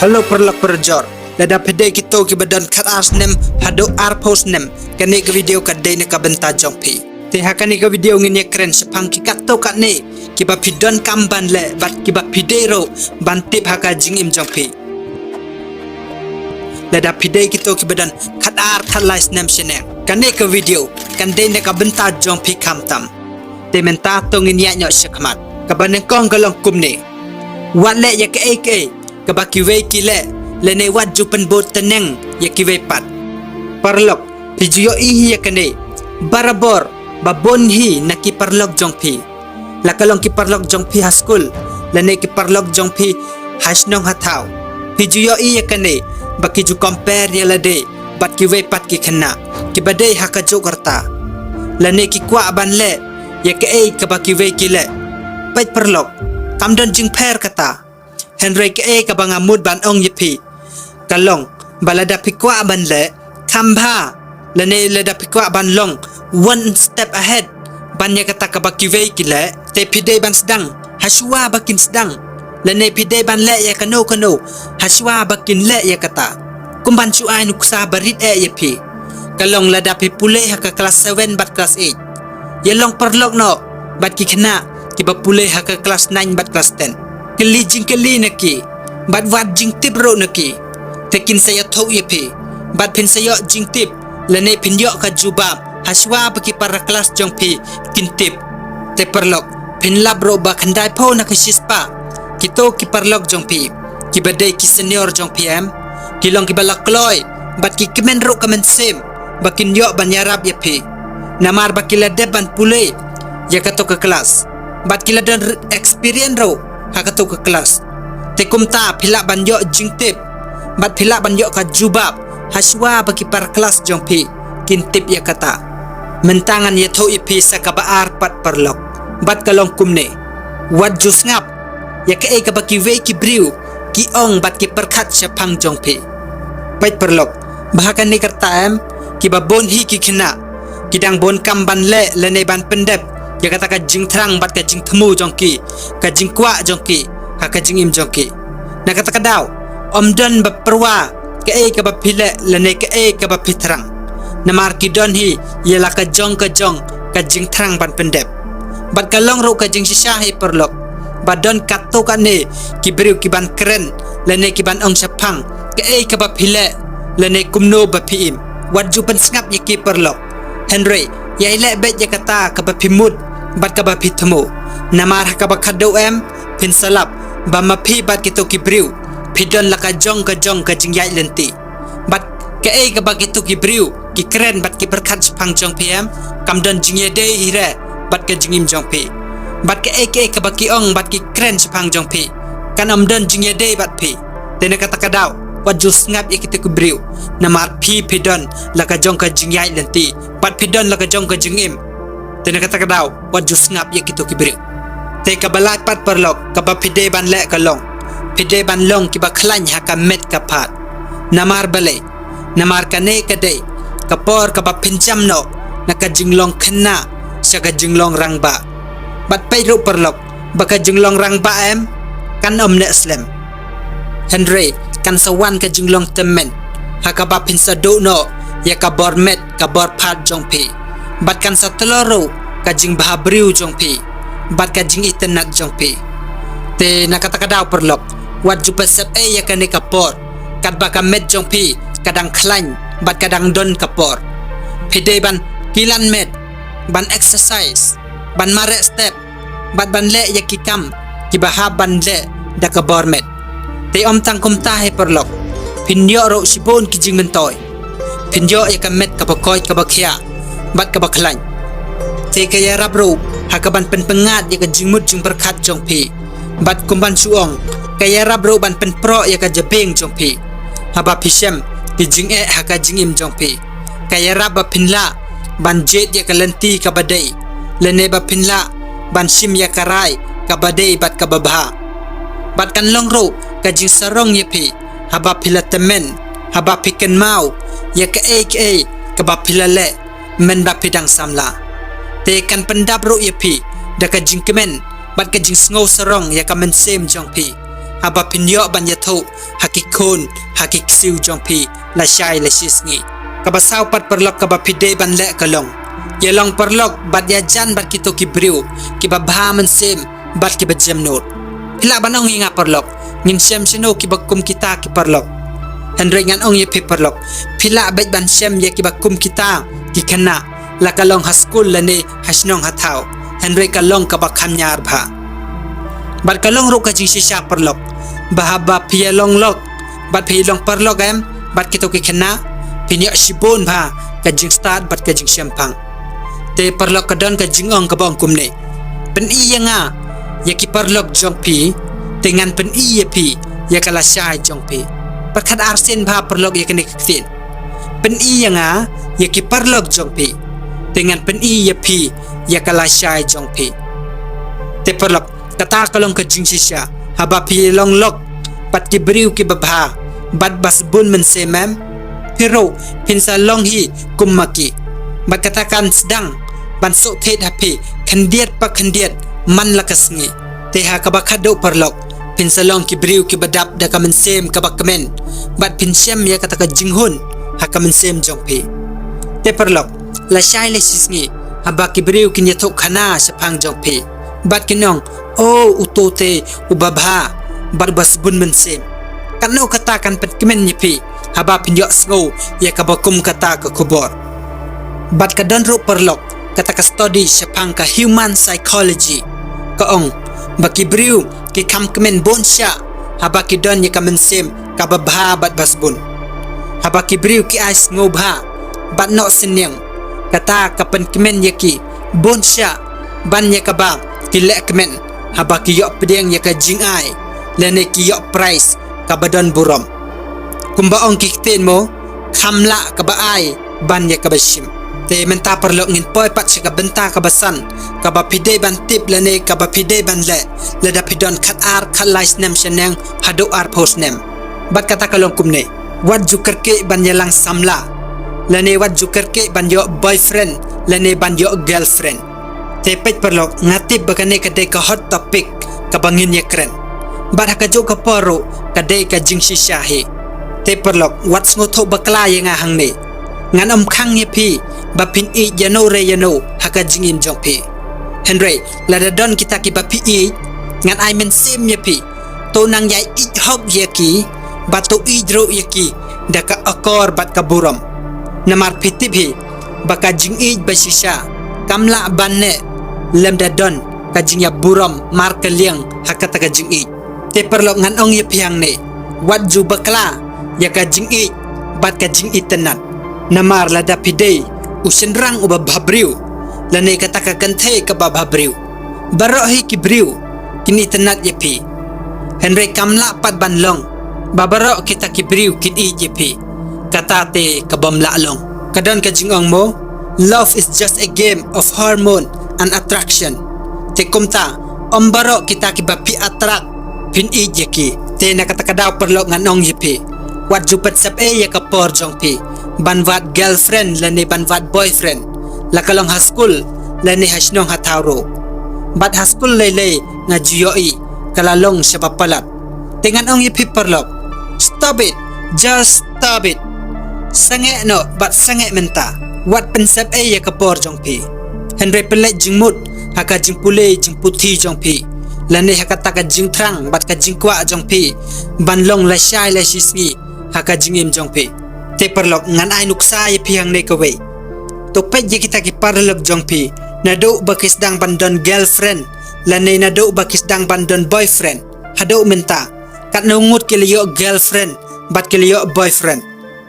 Halo perlok perjor. Lada pede kita ki badan kat asnem hado arpos nem. Kani ke video kat day ne ka benta jongpi. Te hakani ke video ngini keren sepang ki kato kat ne. Ki ba pidon kamban le bat ki ba pidero bantip haka jingim jongpi. Lada pede kita ki badan kat ar thalais nem seneng. Kani ke video kan day ne ka benta jongpi kamtam. Te menta to ngini nyok sekmat. Kabaneng kong galong kumne. Wat le ya ke eke kabaki ki le lene wat jupen bot teneng ya kiwe pat parlok pijuyo ihi ya kene barabor babon hi naki parlok jongpi lakalong ki parlok jongpi haskul lene ki parlok jongpi hasnong hatau pijuyo ihi ya kene baki ju compare ya lade bat kiwe pat ki kena ki badai hakajo karta lene ki kwa ban le ya ke kabaki ki le pait parlok kamdon jing per kata Henry ke ka banga mud ban ong yepi kalong balada pikwa ban le kambha lene leda pikwa ban long one step ahead ban ya kata ka bakiwe kile te pide ban sedang haswa bakin sedang lene pide ban le ya kano haswa bakin le ya kata kumban chu ai nuksa barit yepi kalong lada pipule haka kelas 7 bat kelas 8 yelong perlok no bat ki kena ki bapule haka kelas 9 bat kelas 10 keli jing keli naki bat wat jing tip ro naki tekin saya thau yepi bat pin saya jing tip lene pin yo ka jubab haswa baki para kelas jongpi kintip te perlok pin labro ba khandai pho na kisispa kito ki perlok jongpi ki badai ki senior jongpi em kilong ki balak kloy bat ki kemen ro kamen sem bakin yo ban yarab yepi namar bakila deban pule ya kato ke kelas bat kila dan experience ro hakato ke kelas tekumta pilak banyo jingtip bat pilak banyo ka jubab haswa bagi para kelas jongpi kintip ya kata mentangan ya thau ipi sakabaar pat perlok bat kalong kumne wat jus ngap ya ke ka baki we ki briu ki ong bat ki perkhat sepang jongpi pait perlok bahakan ni kerta em ki babon hi ki kena kidang bon kamban le lene ban pendep ya kata ka jing terang bat ka jing temu jongki ka jing kwa jongki ka jing im jongki na kata ka daw omdon baperwa ke ka bapile lene ke ka bapiterang na marki don hi yela ka jong ka jing terang ban pendep bat ka long ro ka jing sisa hi perlok badon kato ka ne ki briu ki ban keren lene ki ban ong sepang ke ka bapile lene kumno bapiim waju pen ngap ye ki perlok Henry ya ile bet ya kata ka bapimud bat ka bapitemu namar ka bakado em pin salap ba mapi bat kito ki briu pidon la ka jong ka jing yai lenti bat ke ka bakito ki briu ki keren bat ki perkat sepang jong pm kamdon jing ye de hire bat ka jingim jong pi bat ke ka baki ong bat ki keren sepang jong pi kan amdon jing ye de bat pi tene kata kadau wat jus ngap ye kito ki briu namar pi pidon la ka jong ka jing yai lenti bat pidon la ka jong ka jingim tena kata kadau wat jus ngap ye kito ki briu te kabalat pat perlok kaba pide ban le kalong pide ban long ki ba khlany haka met kapat namar bale namar kane kade kapor kaba pinjam no naka jinglong kena saka jinglong rangba bat payro perlok baka jinglong rangba em kan omne slem Henry kan sawan ka jinglong temen haka ba pinsado no ya kabor met kabor pat jongpi bat kan sa teloro ka jing bahabriu jongpi bat ka jing itenak jongpi te nakata kadaw perlok wat jupa sep ya kane kapor kat baka met jongpi kadang khlany bat kadang don kapor pide ban kilan met ban exercise ban mare step bat ban le ya kikam kibaha ban le da kabor met te om tang kumta he perlok pinyo ro sibon ki jing mentoy pinyo ya kamet kabakoy kabakhya bat kabakhlany te kaya rabro hakaban penpengat ya ka jingmut jing perkhat jongpi bat kumban suong kaya rabro ban penpro ya ka jabeng jongpi haba pisem ki jing haka jingim jongpi kaya raba pinla ban jet ya ka lenti ka badai lene ba pinla ban sim ya karai ka badai bat ka babha bat kan longro ka jing sarong yepi haba pilatemen haba piken mau ya ka ka ba pilale men ba pidang samla te kan pendap ro yepi da ka jing kemen bat ka jing sngo sarong ya ka men sem jongpi haba pinyo ban yato hakikon hakiksiu jongpi la shai la shisngi kabasau pat perlok kaba pide ban le kalong yelong perlok bat ya jan bat kito kibriu kiba bhaman sem bat kiba jemnot hila banong inga perlok ngin sem sino kiba kum kita ki perlok Henry ngan ong ye perlok pila bet ban sem ye kiba kum kita ki kena la kalong haskul la ne hasnong hatau Henry kalong kaba khamnyar bha bat kalong ro ka jing shisha perlok bahaba pialong lok bat pilong perlok em bat kito ki kena pinya shibon bha ka jing start bat ka jing sempang te perlok kadon ka jing ong ka bong kumne pen iya nga ya ki perlok jong pi dengan pen iya pi ya kala shai jong pi pakat arsen bha perlok ya kene ktin pen iya nga ya ki perlok jong pi dengan pen iya pi ya kala shai jong pi te perlok kata kalong ka jing shisha haba pi long lok pat ki briu ki babha bat bas bun men semem piro pinsa long hi kummaki bat katakan sedang ban so thet happy kandiat pa kandiat man lakasngi te ha ka bakado perlok pinsa long ki briu ki badap da kamen sem ka bakmen bat pinsem ya kata ka jinghun ha kamen sem jongpi te perlok la shai le sisngi haba ki briu ki nyathok khana sapang jongpi bat kinong o utote ubabha bat bas bun men sem kanu katakan pet kemen nyipi haba pinjok sngo ya kabakum kata ke kubor bat kadan ro perlok kata ka study sapang ka human psychology ka ong baki briu ki kam kemen bonsha haba ki don ya kamen sem ka babha bat basbun haba ki briu ki ais ngo bha bat no sinyang kata ka pen kemen ya ki bonsha ban ya ka ba ki le kemen haba ki yok pedeng ya ka jing ai lene ki yok price ka badon burom kumba ong kikten mo khamla ka baai ban ya ka bashim te menta perlok ngin poi pat ka benta ka basan ka ba pide ban tip lene ka ba pide ban le da pidon khat ar khat lais nem sheneng hado ar post nem bat kata kalong kumne wat jukerke ban yelang samla lene wat jukerke ban yo boyfriend lene ban yo girlfriend te pet perlok ngatip bakane ka de ka hot topic ka bangin ye kren bat ka jo ka poro ka de ka jing shisha he te perlok wat ngotho bakla ye nga hang ne ngan khang ye phi ba pin i yano re yano haka jingin jong phi Henry la da don kita ki ba phi i ngan ai men sim ye phi to nang yai i hok ye ki ba to i dro ye ki da ka akor bat ka buram namar phi ti phi ba ka jing i ba shisha kamla ban ne lem da don ka jing ya buram mar ka liang haka ta ka jing i te perlok ngan ong ye phiang ne wat ju bakla ya ka jing i bat ka jing i tenat namar la da pide usenrang uba babriu lane kata ka kanthe ka babriu baro hi ki briu kini tenat ye pi Henry kamla pat ban long babaro kita ki briu kin i ye pi kata te ka bamla long kadon ka jing ong mo love is just a game of hormone and attraction te kumta ombaro kita ki ba pi attract pin i ye ki te na kata ka daw perlok ngan ong ye pi wat jupat sap e ya kapor jong pi banwat girlfriend lane banwat boyfriend la kalong haskul lane hasnong hataro bat haskul lele nga jiyoi kalalong sa papalat tengan ong ipi perlok stop it just stop it sange no bat sange menta wat pensap e ya kapor jong pi Henry pelet jingmut haka jing pule jing puthi jong pi lane hakata ka jing trang bat ka jing kwa jong pi banlong la shai la shisngi haka jing im jong pi te perlok ngan ai nuksa ye piang ne kawe to pet je kita ki parlok jong pi nado bakis dang bandon girlfriend lane nado bakis dang bandon boyfriend hado menta kat nungut ke liyo girlfriend bat ke liyo boyfriend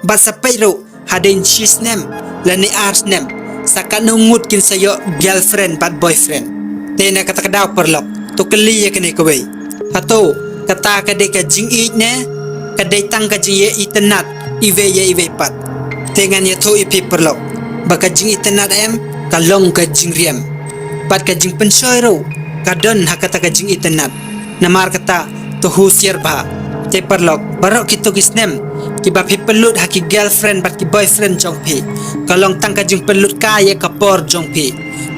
bat sapai ro haden she's name lane ars name sakat nungut kin sayo girlfriend bat boyfriend te na kata kadaw perlok to kali ye kene kawe hato kata kade ka jing i ne kade tang ka jing ye itenat ive ye ive pat tengan ye tho ipi perlok baka jing itenat em kalong ka jing riem pat ka jing pensoy ro kadon hakata ka jing itenat namar kata to husier ba te perlok barok kito kisnem ki ba pi pelut haki girlfriend bat ki boyfriend jong pi kalong tang ka jing pelut ka ye kapor jong pi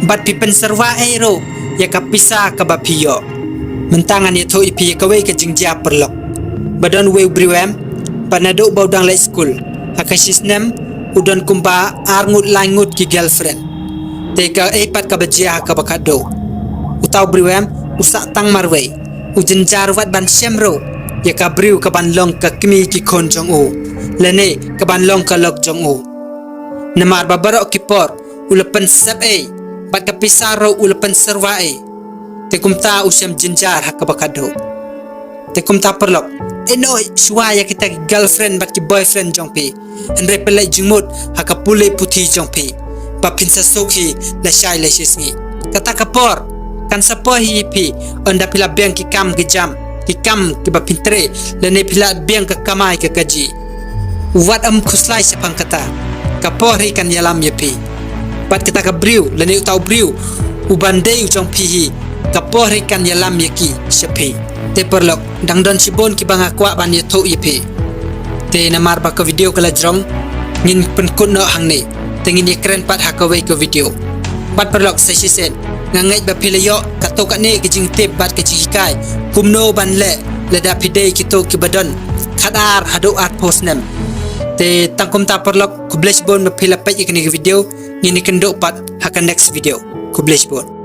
bat pi penserwa ero ye ka pisa ka ba piyo mentangan ya tho ipi kawai ke jingja perlok badan we briwem panado baudang la school hakasisnem udan kumpa arngut langut ki girlfriend teka epat ka bajia ka bakado utau briwem usak tang marwei ujen jarwat ban semro ya ka briu ka ban long ka kimi ki konjong o lene ka ban long ka lok jong o namar babarok ki por ulapan sab e pat ka pisaro ulapan serwa e te kumta usam jinjar ha ka bakado te kumta perlok enoy suaya kita ki girlfriend bat ki boyfriend jongpi andre pelai jingmut ha ka pule puti jongpi pa pinsa soki la shai la shisngi kata kapor kan sapo hi pi onda pila biang ki kam ki jam ki kam ki ba pintre le ne pila biang ka kamai ka kaji wat am khuslai sepang kata kapor hi kan yalam ye pi pat kita ka briu le ne utau briu ubandei jongpi hi kapor hi kan yalam ye ki sepi te perlok dang don sibon ki banga kwa ban ye tho ye pi te namar ba ka video kala jrong ngin pen kun no hang ni tengin ye keren pat hakawai ke video pat perlok sesi sen ngangai ba pilayo kato ka ne kijing tip bat ke jikai kumno ban le da pidei kito ki badon khadar hado art post nem te tangkum ta perlok kubles bon ba pila pa ikni video ngini kendo pat haka next video kubles bon